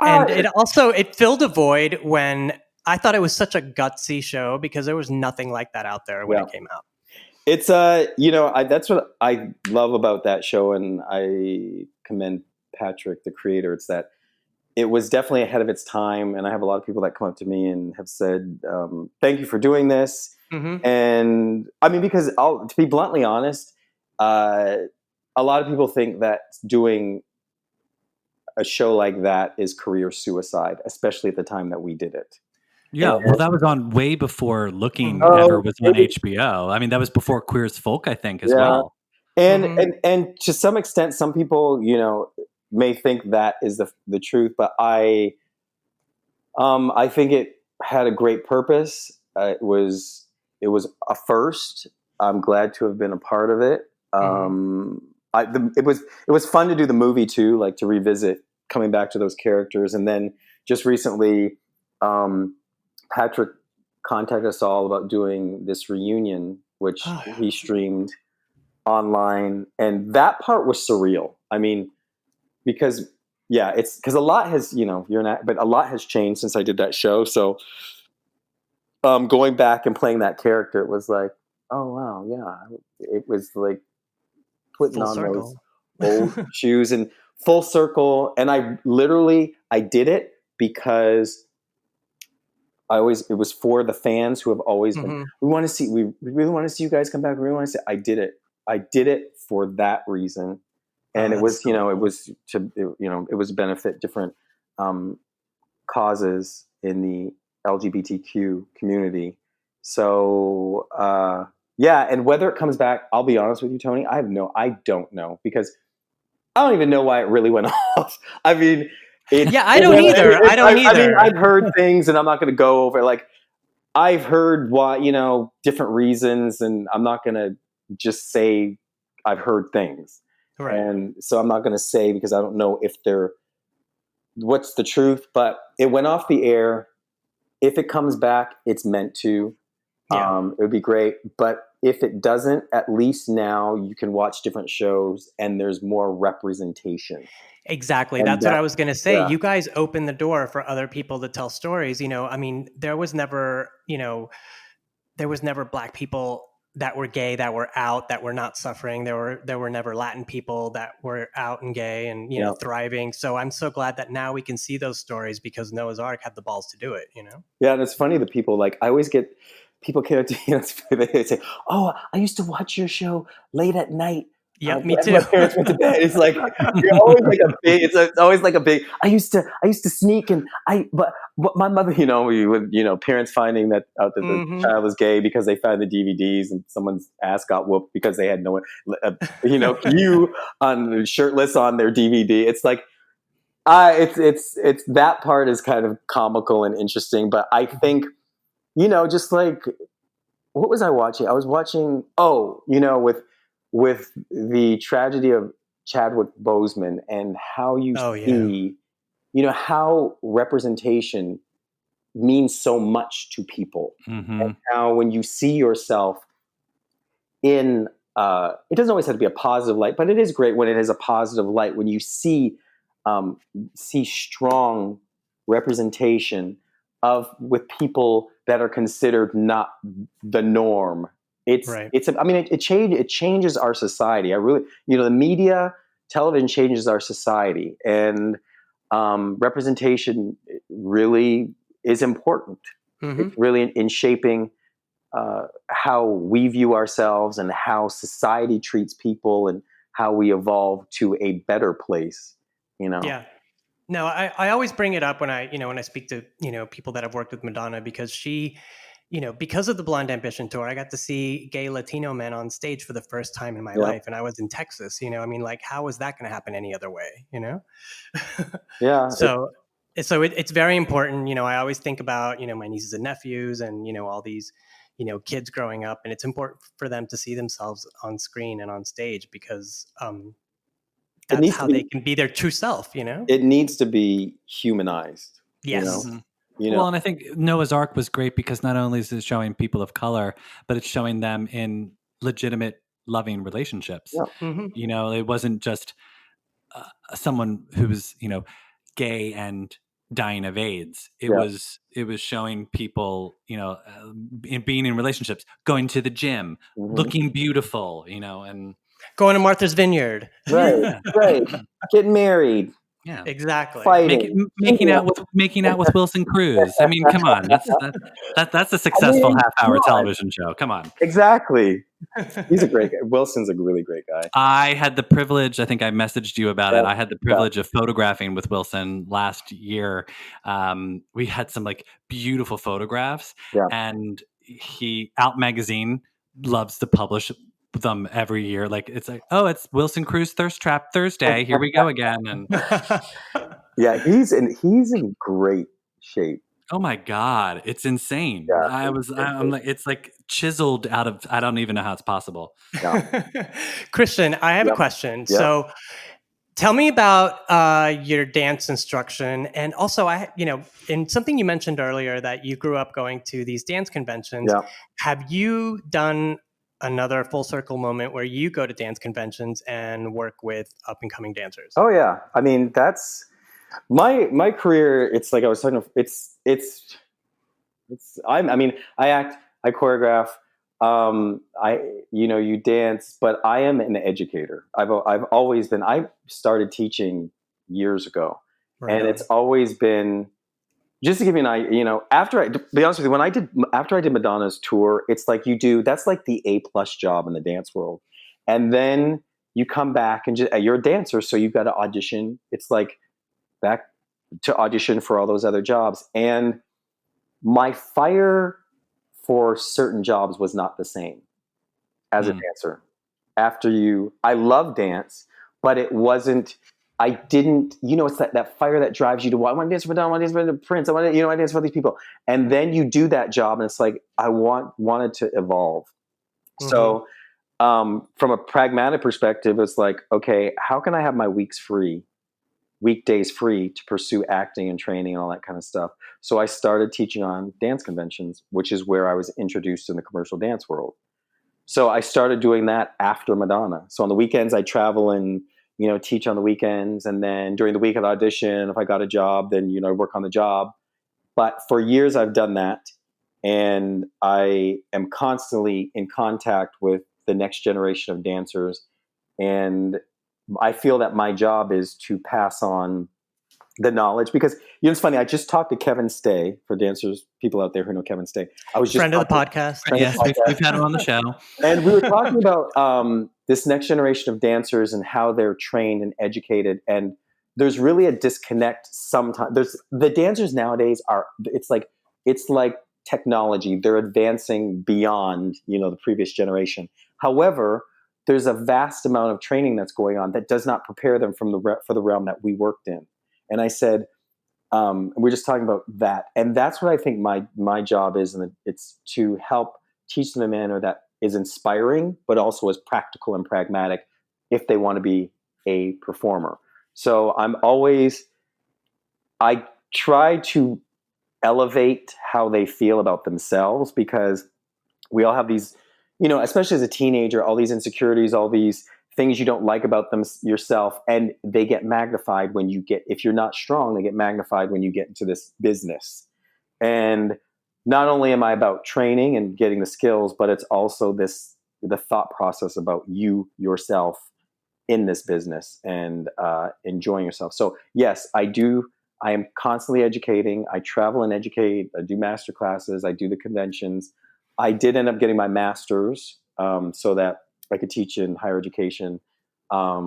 And it filled a void when I thought it was such a gutsy show because there was nothing like that out there when it came out. It's that's what I love about that show, and I commend Patrick, the creator. It's that it was definitely ahead of its time, and I have a lot of people that come up to me and have said, "Thank you for doing this." Mm-hmm. And I mean, because to be bluntly honest, a lot of people think that doing a show like that is career suicide, especially at the time that we did it. Yeah, well, that was on way before Looking Oh, ever was on maybe. HBO. I mean, that was before Queer as Folk, I think, as Yeah. well. And to some extent, some people, may think that is the truth, but I think it had a great purpose. It was a first. I'm glad to have been a part of it. It was fun to do the movie too, like to revisit coming back to those characters. And then just recently, Patrick contacted us all about doing this reunion, which he streamed online, and that part was surreal. I mean, because a lot has, but a lot has changed since I did that show. So, going back and playing that character, it was like, oh wow, yeah, it was like putting Full on circle. those old shoes and full circle. And I did it because it was for the fans who have always been, we really want to see you guys come back. We really want to see, I did it for that reason. And it was, it was benefit different causes in the LGBTQ community. So, and whether it comes back, I'll be honest with you, Tony, I don't know, because I don't even know why it really went off. I mean, I don't either. I mean, I've heard things, and I'm not going to go over, like, I've heard why, different reasons, and I'm not going to just say I've heard things. Right. And so I'm not going to say, because I don't know if what's the truth, but it went off the air. If it comes back, it's meant to. Yeah. It would be great. But if it doesn't, at least now you can watch different shows and there's more representation. Exactly. And That's what I was going to say. yeah. You guys opened the door for other people to tell stories. I mean, there was never Black people that were gay, that were out, that were not suffering. There were never Latin people that were out and gay and, thriving. So I'm so glad that now we can see those stories because Noah's Ark had the balls to do it, Yeah. And it's funny that people, like, I always get people came up to me, they say, "Oh, I used to watch your show late at night." Yeah, me too. My parents went to bed. It's like you're always like a big. It's always like a big. I used to sneak, and but my mother, parents finding that out that the child was gay because they found the DVDs, and someone's ass got whooped because they had no, you on shirtless on their DVD. It's like, it's that part is kind of comical and interesting, but I think, just like, what was I watching? I was watching, with the tragedy of Chadwick Boseman and how you see, how representation means so much to people. And how when you see yourself in, it doesn't always have to be a positive light, but it is great when it is a positive light, when you see strong representation with people that are considered not the norm. It changes our society. The media, television changes our society, and representation really is important. It's really in shaping how we view ourselves and how society treats people and how we evolve to a better place. Yeah. No, I always bring it up when I speak to, people that have worked with Madonna, because she, because of the Blonde Ambition tour, I got to see gay Latino men on stage for the first time in my life. And I was in Texas, I mean, like, how is that going to happen any other way, Yeah. So it's very important. I always think about, my nieces and nephews and, all these, kids growing up, and it's important for them to see themselves on screen and on stage because, that's how they can be their true self, It needs to be humanized. Yes. Well, and I think Noah's Ark was great because not only is it showing people of color, but it's showing them in legitimate, loving relationships. Yeah. It wasn't just someone who was, gay and dying of AIDS. It was showing people, being in relationships, going to the gym, looking beautiful, and going to Martha's Vineyard. Right. Getting married. Yeah, Exactly. fighting, making out with Wilson Cruz. I mean, come on, that's a successful half-hour television show. Come on. Exactly. He's a great guy. Wilson's a really great guy. I had the privilege, I think I messaged you about it. Yeah. I had the privilege of photographing with Wilson last year. We had some like beautiful photographs, Yeah. and Out Magazine loves to publish them every year. Like it's like, oh, it's Wilson Cruz Thirst Trap Thursday. Here we go again. And Yeah, he's in great shape. oh my God, it's insane. Yeah, I'm like, it's like chiseled out of, I don't even know how it's possible. Yeah. Christian, I have a question. Yep. So tell me about your dance instruction. And also, in something you mentioned earlier that you grew up going to these dance conventions. Yeah. Have you done another full circle moment where you go to dance conventions and work with up and coming dancers? Oh yeah. I mean, that's my career. It's like I was talking. I act, I choreograph. You dance, but I am an educator. I've always been. I started teaching years ago, Right. and it's always been. Just to give you an idea, to be honest with you, after I did Madonna's tour, it's like that's like the A+ job in the dance world. And then you come back and you're a dancer, so you've got to audition. It's like back to audition for all those other jobs. And my fire for certain jobs was not the same as a dancer. I love dance, but it wasn't. I didn't, it's that fire that drives you to, I want to dance for Madonna, I want to dance for Prince, I want to dance for these people. And then you do that job and it's like, I wanted to evolve. Mm-hmm. So from a pragmatic perspective, it's like, okay, how can I have my weekdays free to pursue acting and training and all that kind of stuff? So I started teaching on dance conventions, which is where I was introduced in the commercial dance world. So I started doing that after Madonna. So on the weekends I travel and teach on the weekends, and then during the week I'd audition. If I got a job, then I work on the job. But for years I've done that, and I am constantly in contact with the next generation of dancers, and I feel that my job is to pass on the knowledge, because it's funny. I just talked to Kevin Stay, for dancers, people out there who know Kevin Stay. I was just friend of the podcast. Yes, we've had him on the show, and we were talking about this next generation of dancers and how they're trained and educated. And there's really a disconnect sometimes. The dancers nowadays it's like technology. They're advancing beyond the previous generation. However, there's a vast amount of training that's going on that does not prepare them for the realm that we worked in. And I said, we're just talking about that. And that's what I think my job is. And it's to help teach them in a manner that is inspiring, but also is practical and pragmatic if they want to be a performer. So I try to elevate how they feel about themselves, because we all have these, especially as a teenager, all these insecurities, all these things you don't like about yourself, and they get magnified if you're not strong, they get magnified when you get into this business. And not only am I about training and getting the skills, but it's also the thought process about yourself in this business and enjoying yourself. So yes, I do. I am constantly educating. I travel and educate. I do master classes. I do the conventions. I did end up getting my master's so that I could teach in higher education. I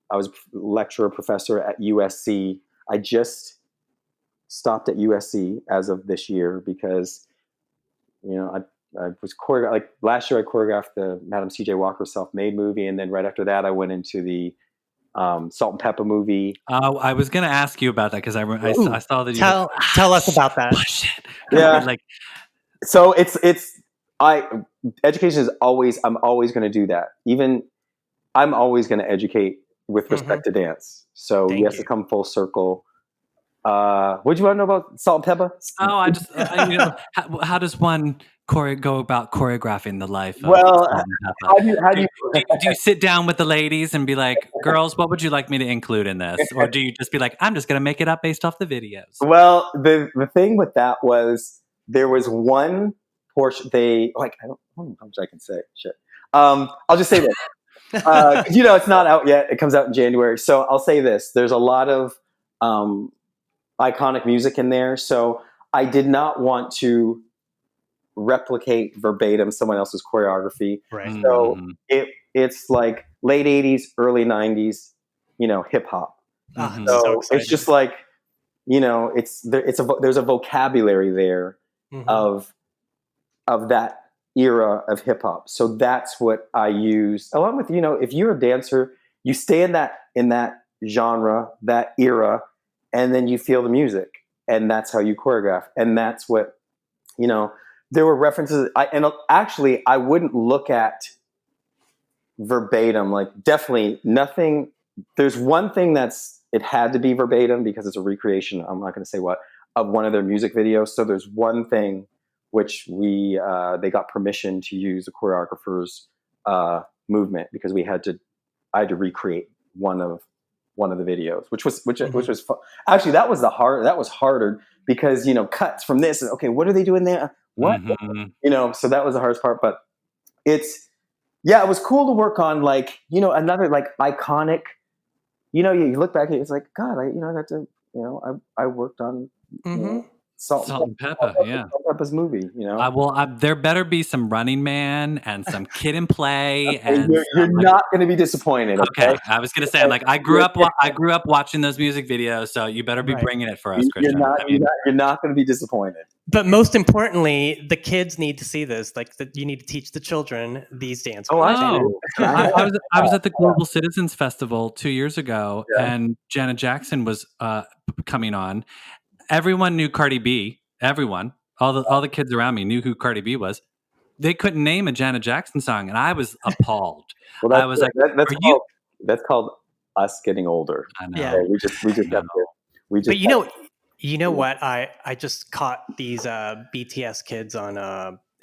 was lecturer, professor at USC. I just stopped at USC as of this year because, I was choreographed. Last year I choreographed the Madam C.J. Walker self-made movie. And then right after that, I went into the Salt and Pepa movie. I was going to ask you about that because I saw that you tell us about that. Yeah. So education is I'm always going to do that. Even I'm always going to educate with respect to dance. So Thank yes, you. to come full circle. What do you want to know about Salt and Pepa? Oh, I just how does one go about choreographing the life of Well, Salt and how Pepa? do you Do you sit down with the ladies and be like, girls, what would you like me to include in this? Or do you just be like, I'm just going to make it up based off the videos? Well, the thing with that was there was one portion I don't know how much I can say. Shit. I'll just say this. It's not out yet. It comes out in January. So I'll say this. There's a lot of iconic music in there. So I did not want to replicate verbatim someone else's choreography. Right. So it's like late 80s, early 90s, hip hop. So it's just like, there's a vocabulary there of that era of hip hop. So that's what I use, along with, if you're a dancer, you stay in that genre, that era, and then you feel the music, and that's how you choreograph. And that's what, there were references. I wouldn't look at verbatim, like definitely nothing. There's one thing it had to be verbatim because it's a recreation. I'm not going to say what, of one of their music videos. So there's one thing which they got permission to use the choreographer's movement because I had to recreate one of the videos, which was fun. Actually, that was harder because cuts from this and okay, what are they doing there? What so that was the hardest part. But it was cool to work on another iconic. You look back at it, it's like God, I worked on Salt and Pepa, yeah. Salt and Pepa's movie, there better be some Running Man and some Kid and Play, and you're not going to be disappointed. Okay, I was going to say, I grew up watching those music videos, so you better be bringing it for us, Christian. You're not going to be disappointed. But most importantly, the kids need to see this. You need to teach the children these dances. I was at the Global Citizens Festival 2 years ago, and Janet Jackson was coming on. Everyone knew Cardi B. Everyone, all the kids around me knew who Cardi B was. They couldn't name a Janet Jackson song, and I was appalled. Well, I was like, "That's called us getting older." I know. Yeah, we just have to. But you know what? I just caught these BTS kids on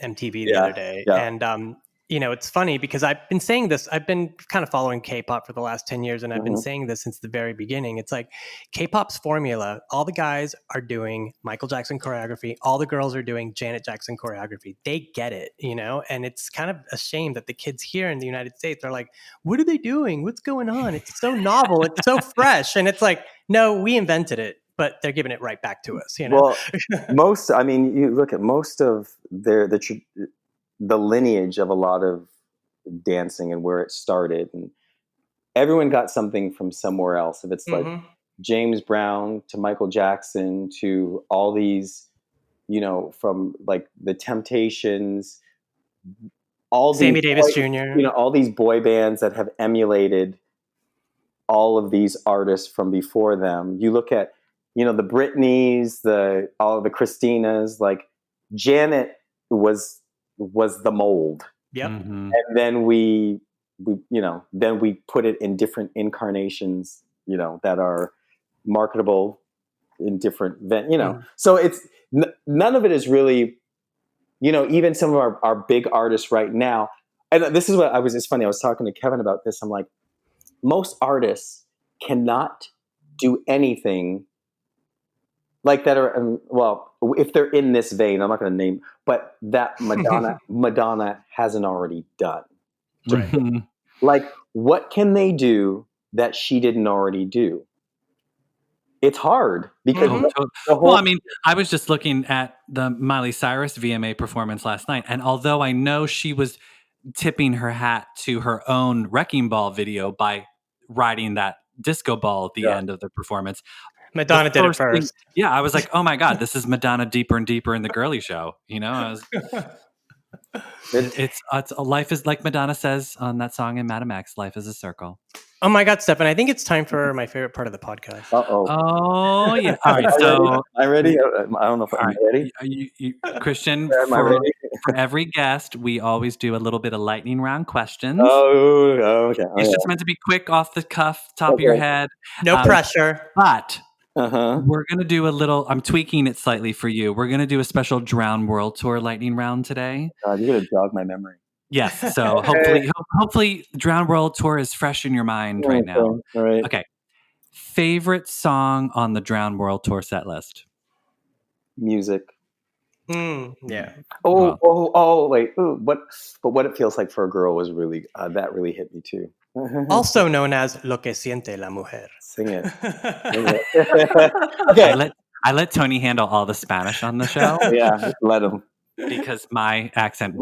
MTV the other day, and it's funny because I've been saying this. I've been kind of following K-pop for the last 10 years, and I've been saying this since the very beginning. It's like K-pop's formula. All the guys are doing Michael Jackson choreography. All the girls are doing Janet Jackson choreography. They get it, and it's kind of a shame that the kids here in the United States are like, what are they doing? What's going on? It's so novel. It's so fresh. And it's like, no, we invented it, but they're giving it right back to us. Well, you look at most of the lineage of a lot of dancing and where it started, and everyone got something from somewhere else. If it's like James Brown to Michael Jackson to all these, from like the Temptations, all Sammy Davis Jr., all these boy bands that have emulated all of these artists from before them. You look at, the Britneys, all of the Christinas, like Janet was the mold. Yep. And then we put it in different incarnations, that are marketable in different so it's none of it is really, even some of our big artists right now. And this is what it's funny. I was talking to Kevin about this. I'm like, most artists cannot do anything like that are, if they're in this vein, I'm not going to name, but that Madonna hasn't already done. Right. Like, what can they do that she didn't already do? It's hard because I was just looking at the Miley Cyrus VMA performance last night, and although I know she was tipping her hat to her own Wrecking Ball video by riding that disco ball at the end of the performance, Madonna did it first. I was like, oh my God, this is Madonna deeper and deeper in the girly show. It's life is like Madonna says on that song in Madam X, life is a circle. Oh my God, Stefan, I think it's time for my favorite part of the podcast. Oh yeah. All right. So I'm ready. I don't know if I'm ready. Christian, for every guest, we always do a little bit of lightning round questions. Oh, okay. It's just meant to be quick, off the cuff, top of your head. No pressure. But we're going to do a little, I'm tweaking it slightly for you. We're going to do a special Drown World Tour lightning round today. God, you're going to jog my memory. Yes. So hopefully Drown World Tour is fresh in your mind right now. All right. Okay. Favorite song on the Drown World Tour set list? Music. Yeah. Wait. What it feels like for a girl was really that really hit me too. Also known as Lo que siente la mujer. Sing it. Okay. I let Tony handle all the Spanish on the show. Yeah, let him. Because my accent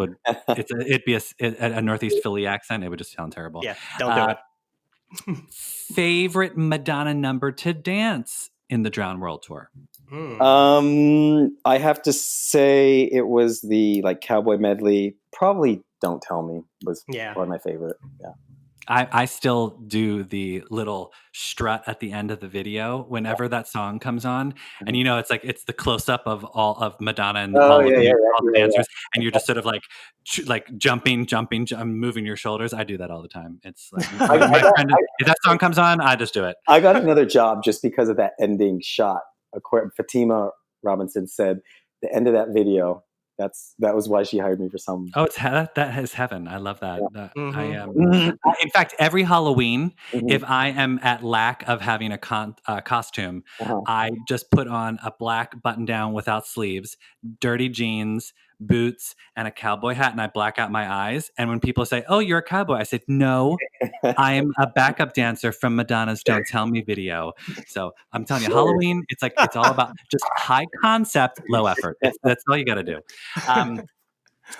it'd be a Northeast Philly accent. It would just sound terrible. Yeah, don't do it. Favorite Madonna number to dance in the Drowned World Tour? I have to say it was the cowboy medley. Probably "Don't Tell Me" was probably my favorite. Yeah. I still do the little strut at the end of the video whenever that song comes on, and it's the close up of all of Madonna and all the dancers, and you're just sort of jumping, moving your shoulders. I do that all the time. It's like if that song comes on, I just do it. I got another job just because of that ending shot. Fatima Robinson said the end of that video. That was why she hired me for some. Oh, that is heaven. I love that. In fact, every Halloween, if I am at lack of having a costume, I just put on a black button down without sleeves, dirty jeans, boots, and a cowboy hat, and I black out my eyes. And when people say, "Oh, you're a cowboy," I said, "No, I am a backup dancer from Madonna's "Don't Tell Me" video." So I'm telling you, Halloween, it's all about just high concept, low effort. That's all you got to do.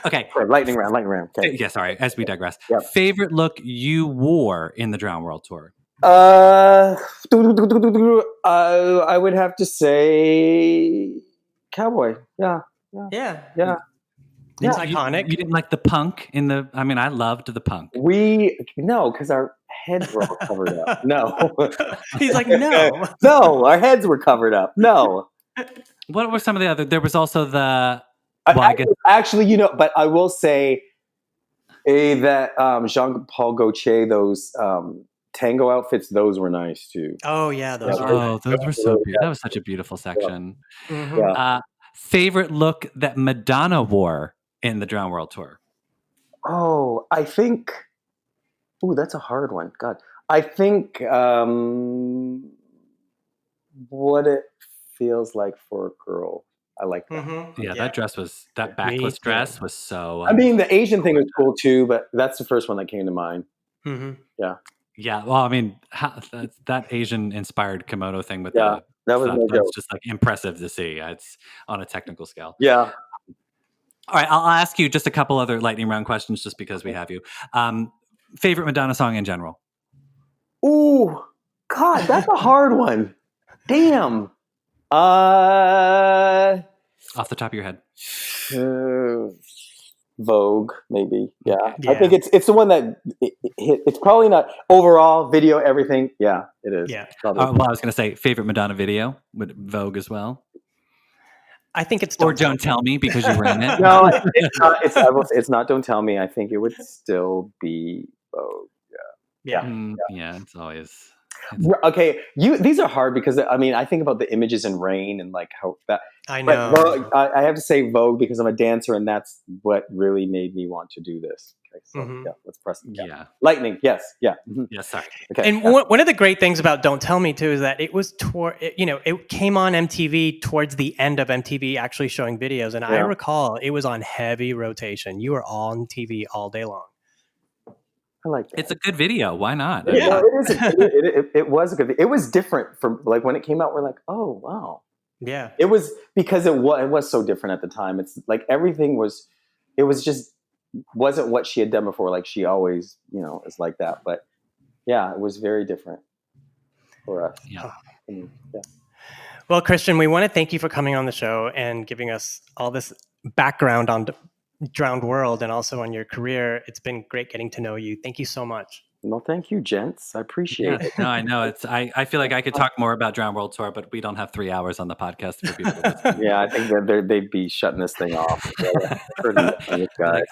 Okay. Lightning round. Okay. Yeah, sorry. As we digress. Yep. Favorite look you wore in the Drowned World Tour? I would have to say cowboy. Yeah. It's iconic. You didn't like the punk in the? I mean, I loved the punk. Because our heads were all covered up. No. He's like, no. No, our heads were covered up. No. What were some of the other? There was also the. Actually, but I will say that Jean-Paul Gaultier, those tango outfits, those were nice too. Oh yeah, those were so beautiful. That was such a beautiful section. Yeah. Favorite look that Madonna wore in the Drowned World Tour? Oh, I think. Ooh, that's a hard one. God, I think what it feels like for a girl. I like that. That backless dress was so. I mean, the Asian thing was cool too, but that's the first one that came to mind. Yeah. Yeah. Well, I mean, that Asian-inspired kimono thing with that was just impressive to see. It's on a technical scale. Yeah. All right, I'll ask you just a couple other lightning round questions, just because we have you. Favorite Madonna song in general? Ooh, God, that's a hard one. Damn. Off the top of your head. Vogue, maybe. Yeah. I think it's the one that it's probably not overall video, everything. Yeah, it is. Yeah. Well, I was going to say favorite Madonna video with Vogue as well. I think it's Don't Tell Me because you ran it. No, it's not Don't Tell Me. I think it would still be Vogue. Yeah, it's always. Okay, these are hard because I think about the images in rain and how that. I know. Vogue, I have to say Vogue because I'm a dancer and that's what really made me want to do this. Okay, so let's press it. Yeah. Lightning. Yes. Yeah. Yes, sorry. Okay. And one of the great things about Don't Tell Me too is that it was it came on MTV towards the end of MTV actually showing videos, and I recall it was on heavy rotation. You were on TV all day long. I like that. It's a good video. Why not? Yeah, it was a good. It was different from when it came out. We're like, oh wow. Yeah. It was because it was so different at the time. It's like everything was. It was just wasn't what she had done before. Like she always, is like that. But yeah, it was very different for us. Yeah. Well, Christian, we want to thank you for coming on the show and giving us all this background on Drowned World and also on your career. It's been great getting to know you. Thank you so much. Well, thank you, gents. I appreciate it. No, I know. I feel like I could talk more about Drowned World Tour, but we don't have 3 hours on the podcast for people to listen. Yeah, I think that they'd be shutting this thing off.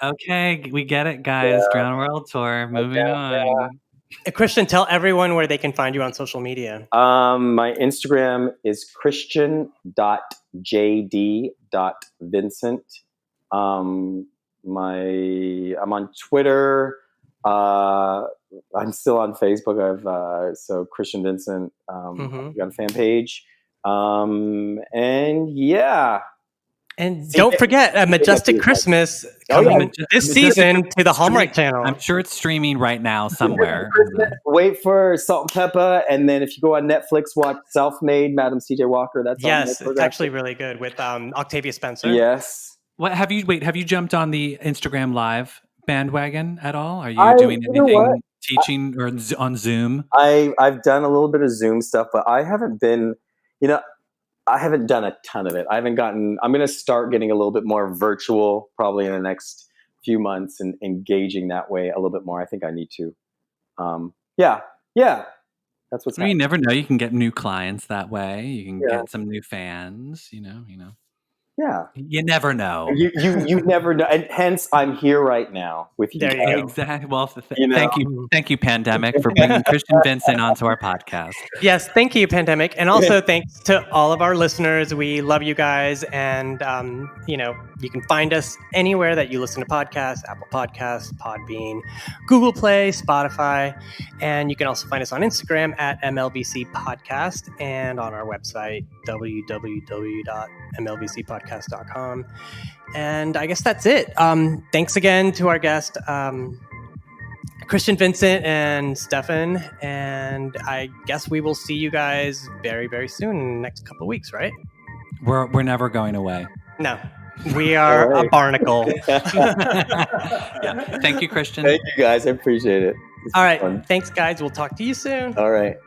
Okay, we get it, guys. Yeah. Drowned World Tour. Moving on. Christian, tell everyone where they can find you on social media. My Instagram is christian.jd.vincent. I'm on Twitter. I'm still on Facebook. I've so Christian Vincent. I've got a fan page. And yeah. And don't forget a Majestic Christmas coming this season to the Hallmark Channel. I'm sure it's streaming right now somewhere. Wait for Salt and Pepa, and then if you go on Netflix, watch Self-Made, Madam C.J. Walker. That's it's actually really good with Octavia Spencer. Yes. What have you jumped on the Instagram Live bandwagon at all? Are you doing anything teaching or on Zoom? I've done a little bit of Zoom stuff, but I haven't been, I haven't done a ton of it. I'm going to start getting a little bit more virtual probably in the next few months and engaging that way a little bit more. I think I need to. Yeah. That's what's happening. You never know. You can get new clients that way. You can get some new fans, you know. Yeah. You never know. You never know. And hence I'm here right now with you. There you go. Exactly. Well, thank you, Pandemic, for bringing Christian Vincent onto our podcast. Yes, thank you, Pandemic. And also thanks to all of our listeners. We love you guys. And, you can find us anywhere that you listen to podcasts, Apple Podcasts, Podbean, Google Play, Spotify. And you can also find us on Instagram at MLVC Podcast and on our website, www.mlvcpodcast.com. And I guess that's it. Thanks again to our guest, Christian Vincent and Stefan. And I guess we will see you guys very, very soon in the next couple of weeks, right? We're never going away. No. We are a barnacle. Yeah. Thank you, Christian. Thank you, guys. I appreciate it. All right. Fun. Thanks, guys. We'll talk to you soon. All right.